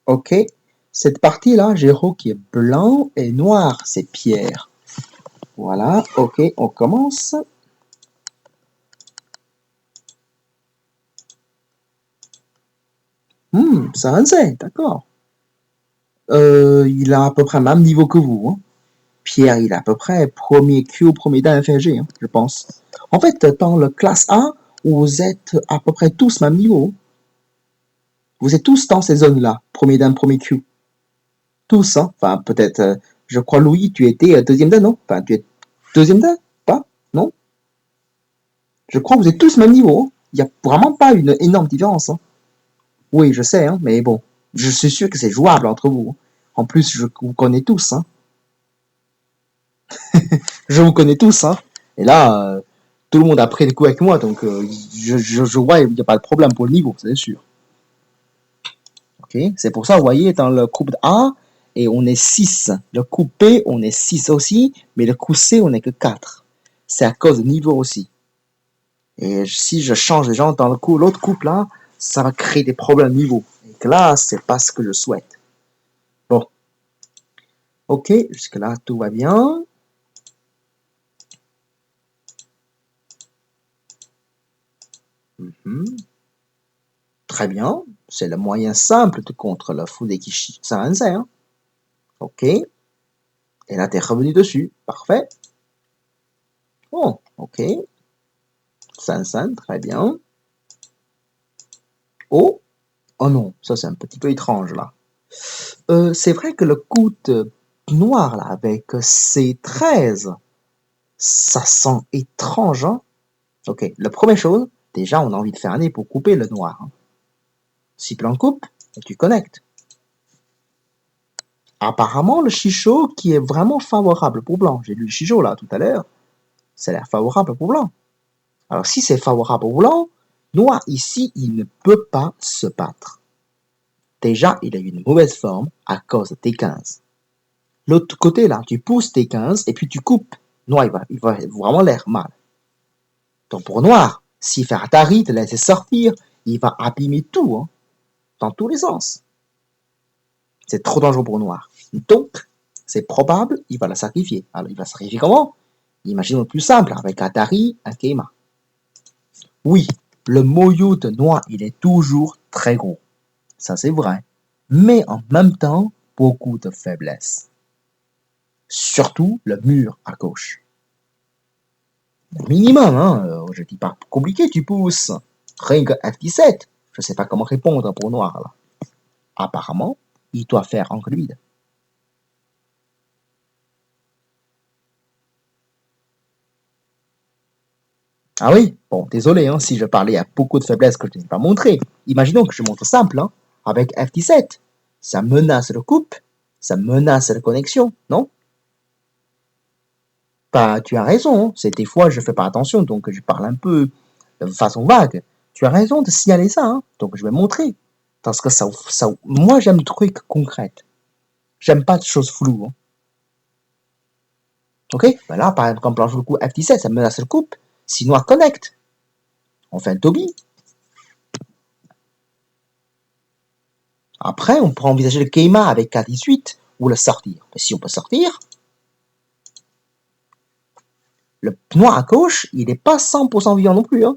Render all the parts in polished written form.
Ok. Cette partie-là, Géraud qui est blanc et noir, c'est Pierre. Voilà, ok, on commence. Ça avance, d'accord. Il a à peu près le même niveau que vous. Hein. Pierre, il est à peu près premier Q, premier dan FNG, hein, je pense. En fait, dans la classe A, vous êtes à peu près tous même niveau. Vous êtes tous dans ces zones-là, premier dan, premier Q. Tous, hein. Enfin, peut-être, je crois, Louis, tu étais deuxième dan, non? Enfin, tu es deuxième dan? Pas? Non? Je crois que vous êtes tous même niveau. Hein. Il n'y a vraiment pas une énorme différence. Hein. Oui, je sais, hein, mais bon, je suis sûr que c'est jouable entre vous. En plus, je vous connais tous. Hein. Je vous connais tous. Hein. Et là, tout le monde a pris le coup avec moi, donc je vois, il n'y a pas de problème pour le niveau, c'est sûr. Ok, c'est pour ça, vous voyez, dans le groupe A, et on est 6. Le groupe B, on est 6 aussi, mais le groupe C, on n'est que 4. C'est à cause du niveau aussi. Et si je change les gens dans l'autre couple là, ça va créer des problèmes niveau. Et que là, c'est pas ce que je souhaite. Bon. Ok, jusque-là, tout va bien. Très bien. C'est le moyen simple de contre le Fudekishi Sanzai. Hein. Ok. Et là, t'es revenu dessus. Parfait. Bon, ok. Sansan, très bien. Oh. Oh non, ça c'est un petit peu étrange là. C'est vrai que le coup noir là, avec C13, ça sent étrange. Hein. Ok, la première chose, déjà on a envie de faire un nez pour couper le noir. Hein. Si tu en coupes, tu connectes. Apparemment, le Chicho qui est vraiment favorable pour blanc. J'ai lu le Chicho là tout à l'heure. Ça a l'air favorable pour blanc. Alors si c'est favorable pour blanc, noir ici, il ne peut pas se battre. Déjà, il a une mauvaise forme à cause de T15. L'autre côté, là, tu pousses T15 et puis tu coupes. Noir, il va vraiment l'air mal. Donc pour noir, s'il fait Atari, te laisser sortir, il va abîmer tout, hein, dans tous les sens. C'est trop dangereux pour noir. Donc, c'est probable, il va la sacrifier. Alors, il va sacrifier comment? Imaginons le plus simple, avec Atari, un Keima. Oui, le Moyu de noir, il est toujours très gros. Ça, c'est vrai. Mais en même temps, beaucoup de faiblesses. Surtout le mur à gauche. Le minimum, hein, je dis pas compliqué, tu pousses. Rien que F17. Je sais pas comment répondre pour noir, là. Apparemment, il doit faire encre vide. Ah oui, bon, désolé hein, si je parlais à beaucoup de faiblesses que je n'ai pas montrées. Imaginons que je montre simple, hein, avec F17. Ça menace le couple, ça menace la connexion, non? Bah, tu as raison, hein, c'est des fois je fais pas attention, donc je parle un peu de façon vague. Tu as raison de signaler ça, hein, donc je vais montrer. Parce que moi j'aime le truc concret. J'aime pas de choses floues. Hein. Ok? Ben là, par exemple, quand je joue le coup F17, ça menace le couple. Si noir connecte, on fait un Toby. Après, on pourra envisager le Keima avec K18 ou le sortir. Mais si on peut sortir, le noir à gauche, il n'est pas 100% vivant non plus. Hein.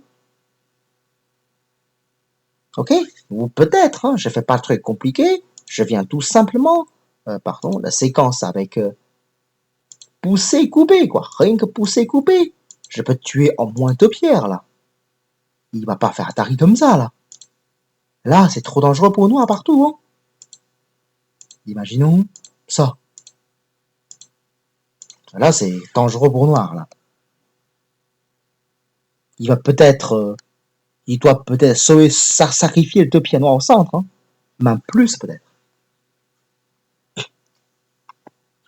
Ok? Ou peut-être, hein, je ne fais pas le truc compliqué, je viens tout simplement, la séquence avec pousser, couper, quoi. Rien que pousser, couper. Je peux tuer en moins de pierres, là. Il va pas faire Atari comme ça, là. Là, c'est trop dangereux pour nous à partout, hein. Imaginons ça. Là, c'est dangereux pour noir, là. Il va peut-être, il doit peut-être sacrifier le deux pieds noirs au centre, hein. Même plus, peut-être.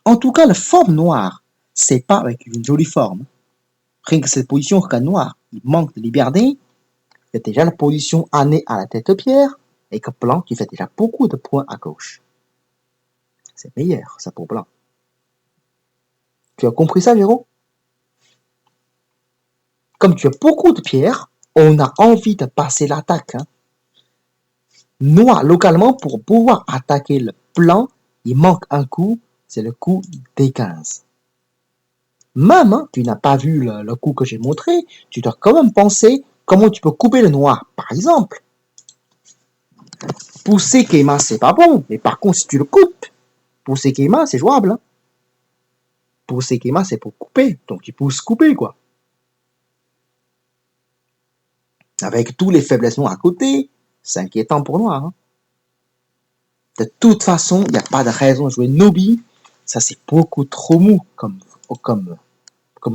En tout cas, la forme noire, c'est pas avec une jolie forme. Rien que cette position regarde noir, il manque de liberté. C'est déjà la position année à la tête de pierre, et que blanc, tu fais déjà beaucoup de points à gauche. C'est meilleur, ça, pour blanc. Tu as compris ça, Véro? Comme tu as beaucoup de pierres, on a envie de passer l'attaque. Hein. Noir, localement, pour pouvoir attaquer le blanc, il manque un coup, c'est le coup D15. Même, hein, tu n'as pas vu le coup que j'ai montré, tu dois quand même penser comment tu peux couper le noir. Par exemple, pousser Keima, c'est pas bon, mais par contre, si tu le coupes, pousser Keima, c'est jouable. Hein. Pousser Keima, c'est pour couper, donc tu pousses couper, quoi. Avec tous les faiblesses noires à côté, c'est inquiétant pour noir. Hein. De toute façon, il n'y a pas de raison de jouer Nobi. Ça, c'est beaucoup trop mou comme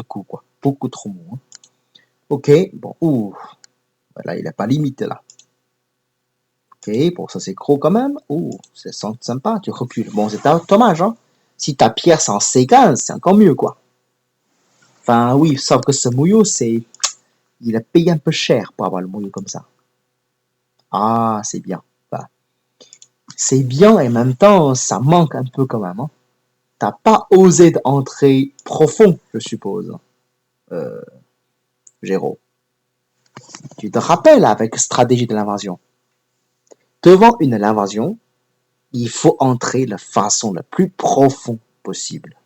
coup, quoi. Beaucoup trop mou. Hein. Ok, bon, ouh. Là, il n'a pas limité, là. Ok, bon, ça c'est gros quand même. Ouh, c'est sympa, tu recules. Bon, c'est dommage, hein. Si ta pierre c'est en C15, c'est encore mieux, quoi. Enfin, oui, sauf que ce mouillot, c'est... Il a payé un peu cher pour avoir le mouillot comme ça. Ah, c'est bien. Enfin, c'est bien et en même temps, ça manque un peu quand même. Hein. T'as pas osé d'entrer profond, je suppose, Géraud. Tu te rappelles avec stratégie de l'invasion. Devant une invasion, il faut entrer de façon la plus profonde possible.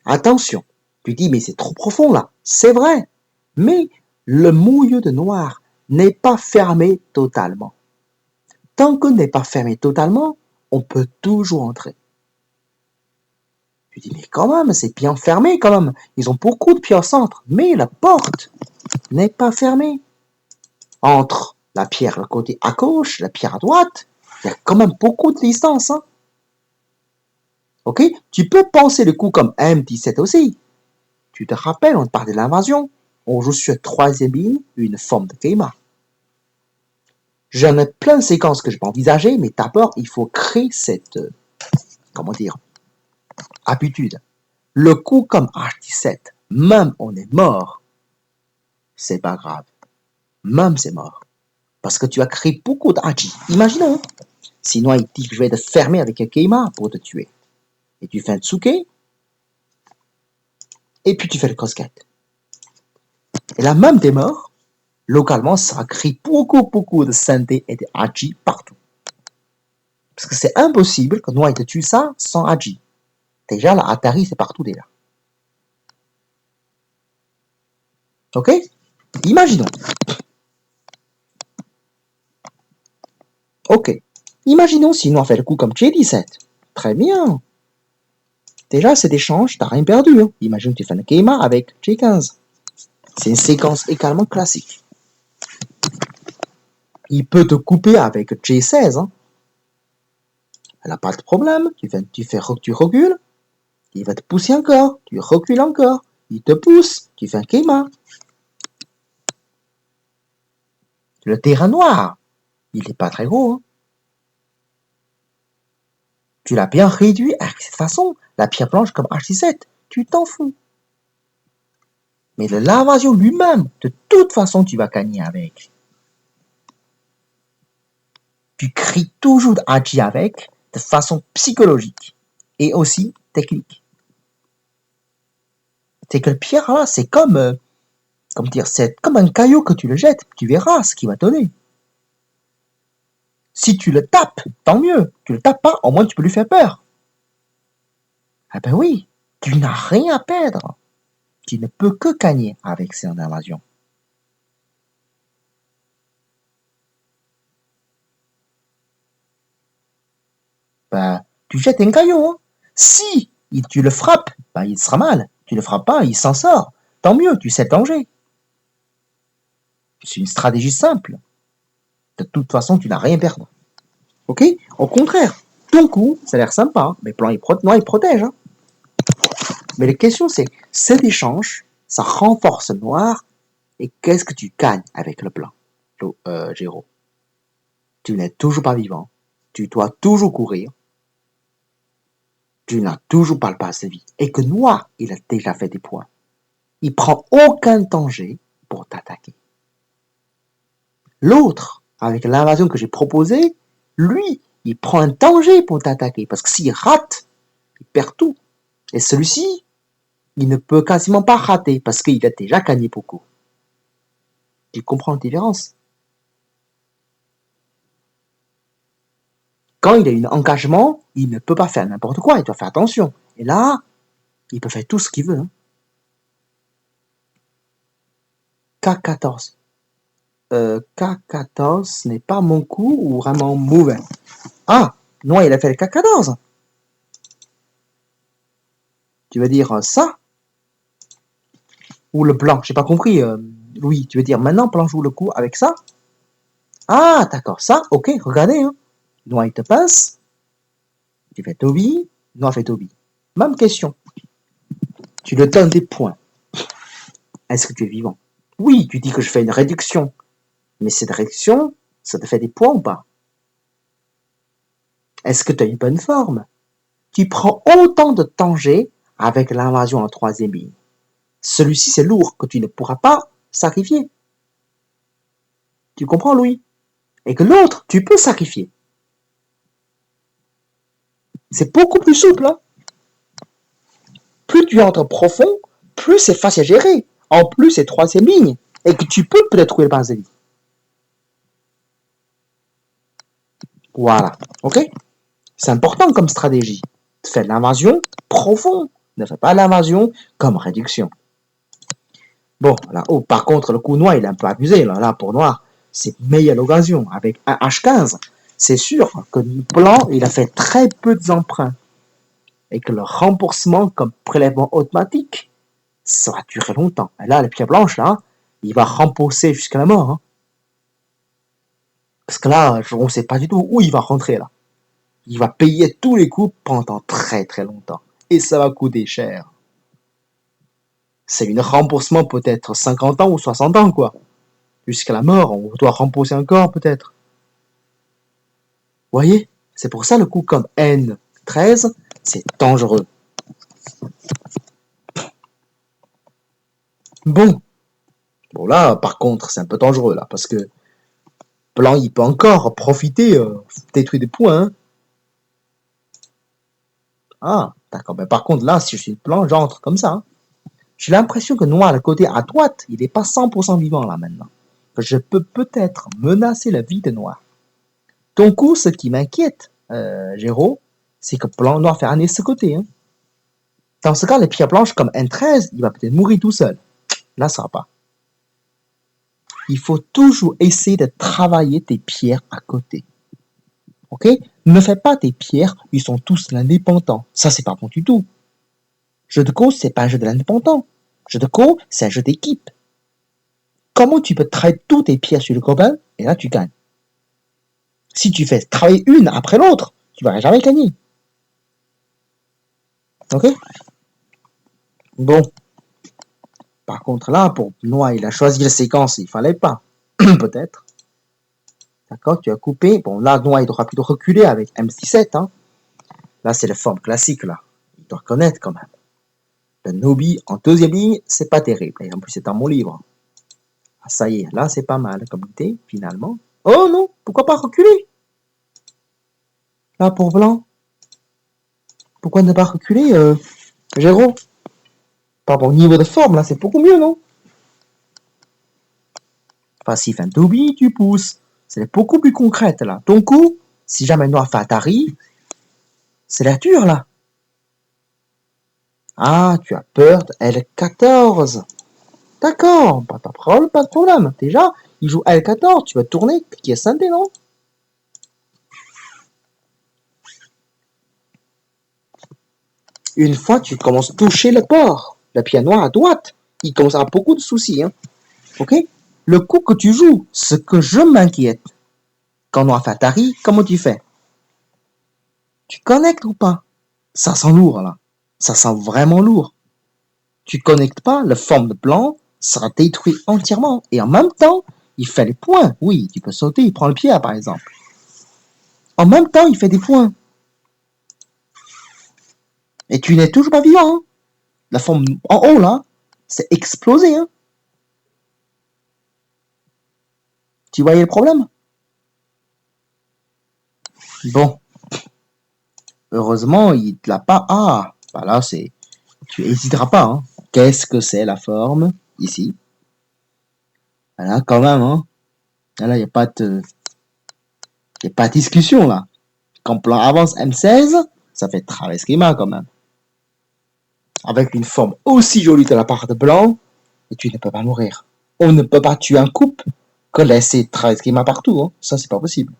Attention, tu dis mais c'est trop profond là, c'est vrai, mais le mouillot de noir n'est pas fermé totalement. Tant que n'est pas fermé totalement, on peut toujours entrer. Tu dis mais quand même, c'est bien fermé quand même, ils ont beaucoup de pieds au centre, mais la porte n'est pas fermée. Entre la pierre le côté à gauche, la pierre à droite, il y a quand même beaucoup de distance. Hein. Ok, tu peux penser le coup comme M17 aussi. Tu te rappelles, on parle de l'invasion. On joue sur troisième ligne une forme de Keima. J'en ai plein de séquences que je peux envisager, mais d'abord, il faut créer cette, habitude. Le coup comme H17, même on est mort, c'est pas grave. Même c'est mort. Parce que tu as créé beaucoup d'Haji. Imaginons. Sinon, il dit que je vais te fermer avec un Keima pour te tuer. Et tu fais un Tsuke, et puis tu fais le crosscut. Et là, même t'es mort, localement, ça crée beaucoup de santé et de Haji partout. Parce que c'est impossible que Noir te tue ça sans Haji. Déjà, la Atari, c'est partout déjà. Ok? Imaginons. Ok. Imaginons si Noir fait le coup comme J17. Très bien. Déjà, cet échange, t'as rien perdu. Hein. Imagine que tu fais un Keima avec J15. C'est une séquence également classique. Il peut te couper avec J16. Hein. Elle n'a pas de problème. Tu recules. Il va te pousser encore. Tu recules encore. Il te pousse. Tu fais un Keima. Le terrain noir, il n'est pas très gros. Hein. Tu l'as bien réduit avec cette façon. La pierre blanche comme H17. Tu t'en fous. Mais l'invasion lui-même, de toute façon, tu vas gagner avec. Tu cries toujours Haji avec, de façon psychologique et aussi technique. C'est que le pierre là, c'est c'est comme un caillou que tu le jettes, tu verras ce qu'il va donner. Si tu le tapes, tant mieux. Tu le tapes pas, au moins tu peux lui faire peur. Ah ben oui, tu n'as rien à perdre. Tu ne peux que gagner avec cette invasion. Ben, tu jettes un caillou. Hein. Si tu le frappes, ben, il sera mal. Tu le frappes pas, il s'en sort. Tant mieux, tu sais le danger. C'est une stratégie simple. De toute façon, tu n'as rien à perdre. Ok? Au contraire, ton coup, ça a l'air sympa, mais plan, il protège. Hein. Mais la question, c'est, cet échange, ça renforce le noir, et qu'est-ce que tu gagnes avec le blanc, Géraud? Tu n'es toujours pas vivant, tu dois toujours courir, tu n'as toujours pas le passe de vie, et que noir, il a déjà fait des points. Il prend aucun danger pour t'attaquer. L'autre, avec l'invasion que j'ai proposée, lui, il prend un danger pour t'attaquer, parce que s'il rate, il perd tout. Et celui-ci, il ne peut quasiment pas rater, parce qu'il a déjà gagné beaucoup. Tu comprends la différence? Quand il a un engagement, il ne peut pas faire n'importe quoi, il doit faire attention. Et là, il peut faire tout ce qu'il veut. Hein. K14. K14 n'est pas mon coup ou vraiment mauvais. Ah, non, il a fait le K14. Tu veux dire ça? Ou le blanc? J'ai pas compris, Louis. Tu veux dire maintenant, blanc joue le coup avec ça? Ah, d'accord, ça, ok, regardez. Hein. Noir, il te passe. Tu fais Toby. Noir fait Toby. Même question. Tu lui donnes des points. Est-ce que tu es vivant? Oui, tu dis que je fais une réduction. Mais cette réduction, ça te fait des points ou pas? Est-ce que tu as une bonne forme? Tu prends autant de danger avec l'invasion en troisième ligne. Celui-ci, c'est lourd que tu ne pourras pas sacrifier. Tu comprends, Louis? Et que l'autre, tu peux sacrifier. C'est beaucoup plus souple. Hein? Plus tu entres profond, plus c'est facile à gérer. En plus, c'est troisième ligne. Et que tu peux peut-être trouver le Barzeli. Voilà. OK? C'est important comme stratégie. Fais l'invasion profonde. Ne fais pas l'invasion comme réduction. Bon, là, oh, par contre, le coup noir, il est un peu abusé. Là pour noir, c'est meilleure l'occasion. Avec un H15, c'est sûr que blanc, il a fait très peu d'emprunts. Et que le remboursement comme prélèvement automatique, ça va durer longtemps. Et là, les pierres blanches, là, il va rembourser jusqu'à la mort. Hein. Parce que là, on ne sait pas du tout où il va rentrer, là. Il va payer tous les coups pendant très très longtemps. Et ça va coûter cher. C'est un remboursement peut-être 50 ans ou 60 ans, quoi. Jusqu'à la mort, on doit rembourser encore, peut-être. Vous voyez? C'est pour ça le coup comme N13, c'est dangereux. Bon. Bon, là, par contre, c'est un peu dangereux, là, parce que blanc, il peut encore profiter, détruire des points. Hein. Ah, d'accord. Mais par contre, là, si je suis blanc, j'entre comme ça. Hein. J'ai l'impression que noir, le côté à droite, il n'est pas 100% vivant, là, maintenant. Je peux peut-être menacer la vie de noir. Ton coup, ce qui m'inquiète, Géraud, c'est que blanc, noir fait un ce côté. Hein. Dans ce cas, les pierres blanches comme N13, il va peut-être mourir tout seul. Là, ça va pas. Il faut toujours essayer de travailler tes pierres à côté. Ok? Ne fais pas tes pierres, ils sont tous l'indépendant. Ça, c'est pas bon du tout. Jeu de Go, c'est pas un jeu de l'indépendant. Jeu de Go, c'est un jeu d'équipe. Comment tu peux travailler toutes tes pierres sur le copain et là, tu gagnes. Si tu fais travailler une après l'autre, tu vas jamais gagner. Ok? Bon. Par contre, là, pour Noah, il a choisi la séquence, il fallait pas. Peut-être. D'accord, tu as coupé. Bon, là, Noah, il devra plutôt reculer avec M17. Hein. Là, c'est la forme classique, là. Il doit reconnaître quand même. Le Nobi en deuxième ligne, c'est pas terrible. Et en plus, c'est dans mon livre. Ah, ça y est, là, c'est pas mal comme idée, finalement. Oh non, pourquoi pas reculer? Là, pour blanc. Pourquoi ne pas reculer, Géraud? Par rapport au niveau de forme, là, c'est beaucoup mieux, non? Passif un Toby, tu pousses. C'est beaucoup plus concrète, là. Ton coup, si jamais noir fait Atari, c'est la dure, là. Ah, tu as peur de L14. D'accord, pas de problème. Déjà, il joue L14, tu vas tourner, qui est synthé, non? Une fois tu commences à toucher le port, le pied noir à droite, il commence à avoir beaucoup de soucis. Hein. Ok? Le coup que tu joues, ce que je m'inquiète, quand on a fait Atari, comment tu fais? Tu connectes ou pas? Ça sent lourd là. Ça sent vraiment lourd. Tu connectes pas, le forme de blanc sera détruit entièrement. Et en même temps, il fait les points. Oui, tu peux sauter, il prend le pied par exemple. En même temps, il fait des points. Et tu n'es toujours pas vivant. Hein. La forme en haut là, c'est explosé. Hein. Tu voyais le problème? Bon. Heureusement, il ne l'a pas. Ah, bah là, c'est. Tu n'hésiteras pas. Hein. Qu'est-ce que c'est la forme ici? Là, quand même. Hein. Là, il n'y a pas de. Il n'y a pas de discussion là. Quand blanc avance M16, ça fait très schéma quand même. Avec une forme aussi jolie de la part de blanc, et tu ne peux pas mourir. On ne peut pas tuer un couple que laisser très schéma partout. Hein. Ça, c'est pas possible.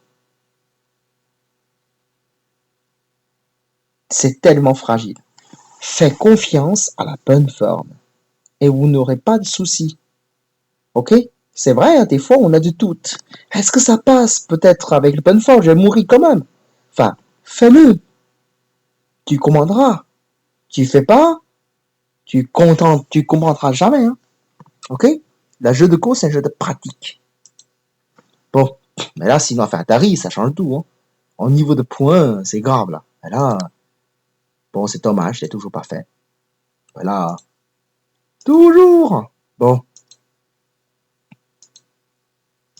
C'est tellement fragile. Fais confiance à la bonne forme et vous n'aurez pas de soucis. Ok? C'est vrai, hein, des fois on a du doute. Est-ce que ça passe peut-être avec la bonne forme? Je vais mourir quand même. Enfin, fais-le. Tu commanderas. Tu fais pas, tu comprendras jamais. Hein. Ok? Le jeu de course, c'est un jeu de pratique. Bon, mais là, sinon, faire Atari, ça change tout. Hein. Au niveau de points, c'est grave là. Et là, bon, c'est dommage, c'est toujours pas fait. Voilà. Toujours. Bon.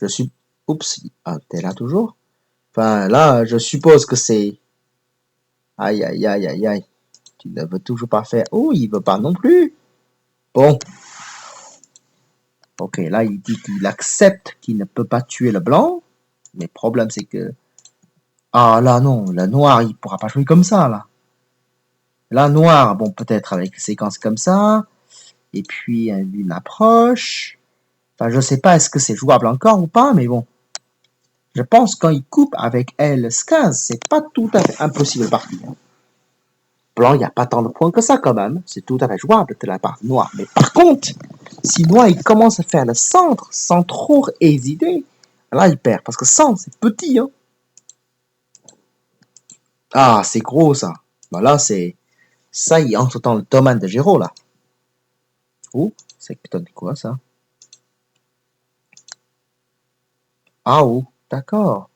Je suis... Oups. Ah, t'es là toujours? Enfin, là, je suppose que c'est... Aïe, aïe, aïe, aïe, aïe. Tu ne veux toujours pas faire... Oh, il veut pas non plus. Bon. Ok, là, il dit qu'il accepte qu'il ne peut pas tuer le blanc. Mais le problème, c'est que... Ah, là, non. Le noir, il pourra pas jouer comme ça, là. Là, noir, bon, peut-être avec une séquence comme ça. Et puis, une approche. Enfin, je sais pas, est-ce que c'est jouable encore ou pas, mais bon. Je pense quand il coupe avec L15, c'est pas tout à fait impossible de partir. Blanc, il n'y a pas tant de points que ça quand même. C'est tout à fait jouable de la part de noir. Mais par contre, si noir il commence à faire le centre sans trop hésiter, là il perd. Parce que centre, c'est petit. Hein. Ah, c'est gros ça. Ben là, c'est... Ça, il entre dans le domaine de Géraud là. Oh, c'est peut-être quoi ça? Ah oh, d'accord.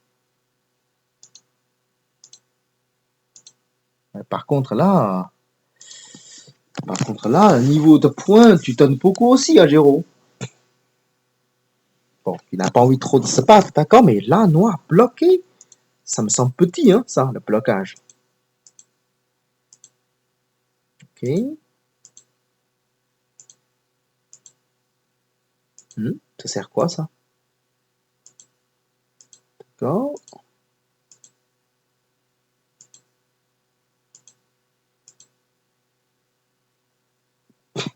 Par contre là, niveau de points, tu donnes beaucoup aussi à Géraud. Bon, il n'a pas envie trop de se battre, d'accord, mais là, noir bloqué, ça me semble petit, hein, ça, le blocage. Ok. Ça sert quoi, ça? D'accord.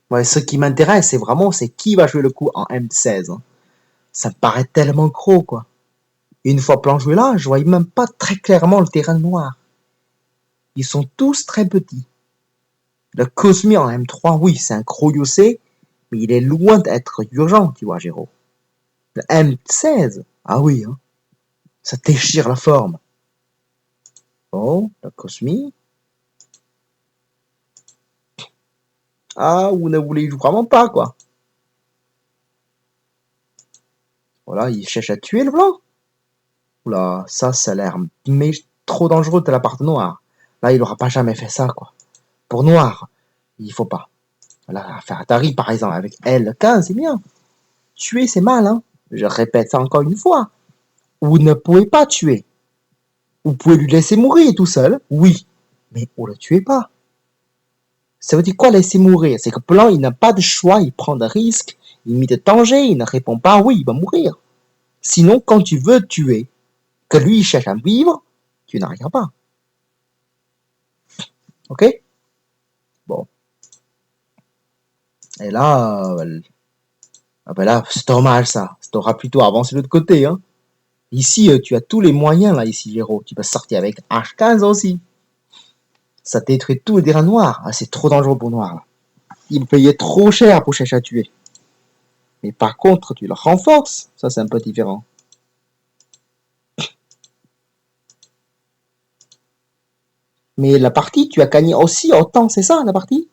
Ouais, ce qui m'intéresse, c'est vraiment, c'est qui va jouer le coup en M16. Hein. Ça me paraît tellement gros, quoi. Une fois plan joué là, je voyais même pas très clairement le terrain noir. Ils sont tous très petits. Le Cosmi en M3, oui, c'est un gros Yossé, mais il est loin d'être urgent, tu vois, Géraud. Le M16, ah oui, hein, ça déchire la forme. Oh, le Cosmi. Ah, vous ne voulez vraiment pas, quoi. Voilà, il cherche à tuer le blanc. Oula, ça a l'air mais trop dangereux de la part de noir. Là, il aura pas jamais fait ça, quoi. Pour noir, il faut pas. Là, faire Atari, par exemple, avec L15, c'est bien. Tuer, c'est mal, hein. Je répète ça encore une fois. Vous ne pouvez pas tuer. Vous pouvez lui laisser mourir tout seul, oui. Mais vous le tuez pas. Ça veut dire quoi laisser mourir? C'est que blanc, il n'a pas de choix, il prend des risques, il met de danger, il ne répond pas, oui, il va mourir. Sinon, quand tu veux tuer, que lui il cherche à vivre, tu n'arriveras pas. Ok? Bon. Et là, ben là, c'est dommage ça. Tu auras plutôt avancé de l'autre côté. Hein. Ici, tu as tous les moyens là, ici, Géraud. Tu peux sortir avec H15 aussi. Ça détruit tout le terrain noir. Ah, c'est trop dangereux pour noir. Là. Il payait trop cher pour chercher à tuer. Mais par contre, tu le renforces. Ça, c'est un peu différent. Mais la partie, tu as gagné aussi autant, c'est ça, la partie?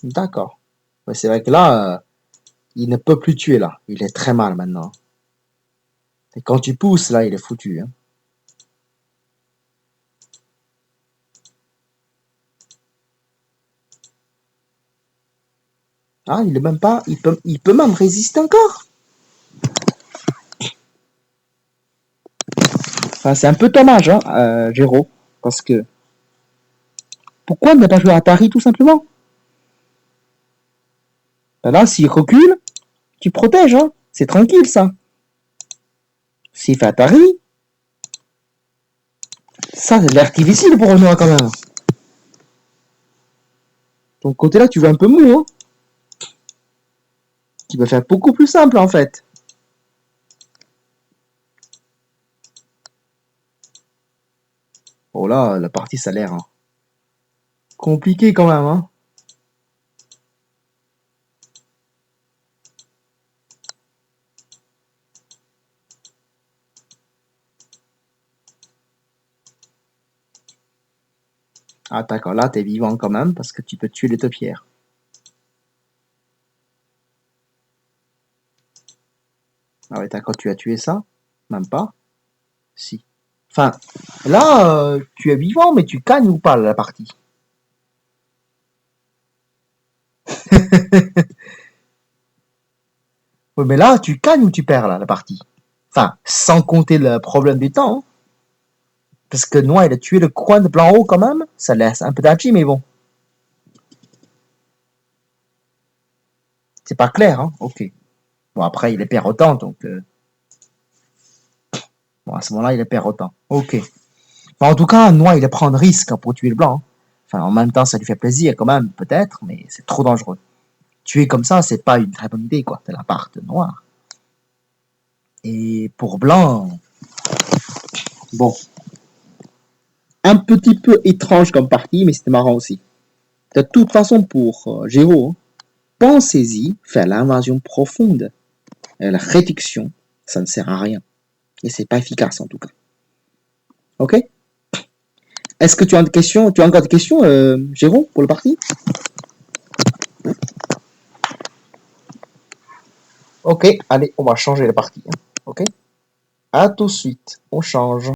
D'accord. Ouais, c'est vrai que là, il ne peut plus tuer, là. Il est très mal, maintenant. Et quand tu pousses, là, il est foutu. Hein. Ah, il est même pas... Il peut même résister encore. Enfin, c'est un peu dommage, hein, Géraud. Parce que... Pourquoi ne pas jouer à Atari, tout simplement? Ben là, s'il recule, Tu protèges, hein. C'est tranquille, ça. S'il fait Atari, ça, c'est de l'air difficile pour nous, quand même. Ton côté-là, tu veux un peu mou, hein. Tu peux faire beaucoup plus simple, en fait. Oh là, la partie, ça a l'air compliqué, quand même, hein. Ah, d'accord, là, t'es vivant, quand même, parce que tu peux tuer les deux pierres. Ah ouais, d'accord, tu as tué ça? Même pas? Si. Enfin, là, tu es vivant, mais tu gagnes ou pas la partie? Oui, mais là, tu gagnes ou tu perds là, la partie? Enfin, sans compter le problème du temps, hein. Parce que Noir, il a tué le coin de plan haut quand même. Ça laisse un peu d'agir, mais bon. C'est pas clair, hein? Ok. Bon, après, il est perd autant, donc... Bon, à ce moment-là, il est perd autant. Ok. Bon, en tout cas, Noir, il est prendre risque, hein, pour tuer le blanc, hein. Enfin, en même temps, ça lui fait plaisir quand même, peut-être, mais c'est trop dangereux. Tuer comme ça, c'est pas une très bonne idée, quoi, de la part de Noir. Et pour blanc, bon, un petit peu étrange comme partie, mais c'était marrant aussi. De toute façon, pour Géraud, pensez-y, faire l'invasion profonde, la réduction, ça ne sert à rien. Et c'est pas efficace en tout cas. Ok? Est-ce que tu as des questions? Tu as encore des questions, Géraud, pour le parti? Ok, allez, on va changer le parti, hein. Ok? À tout de suite, on change.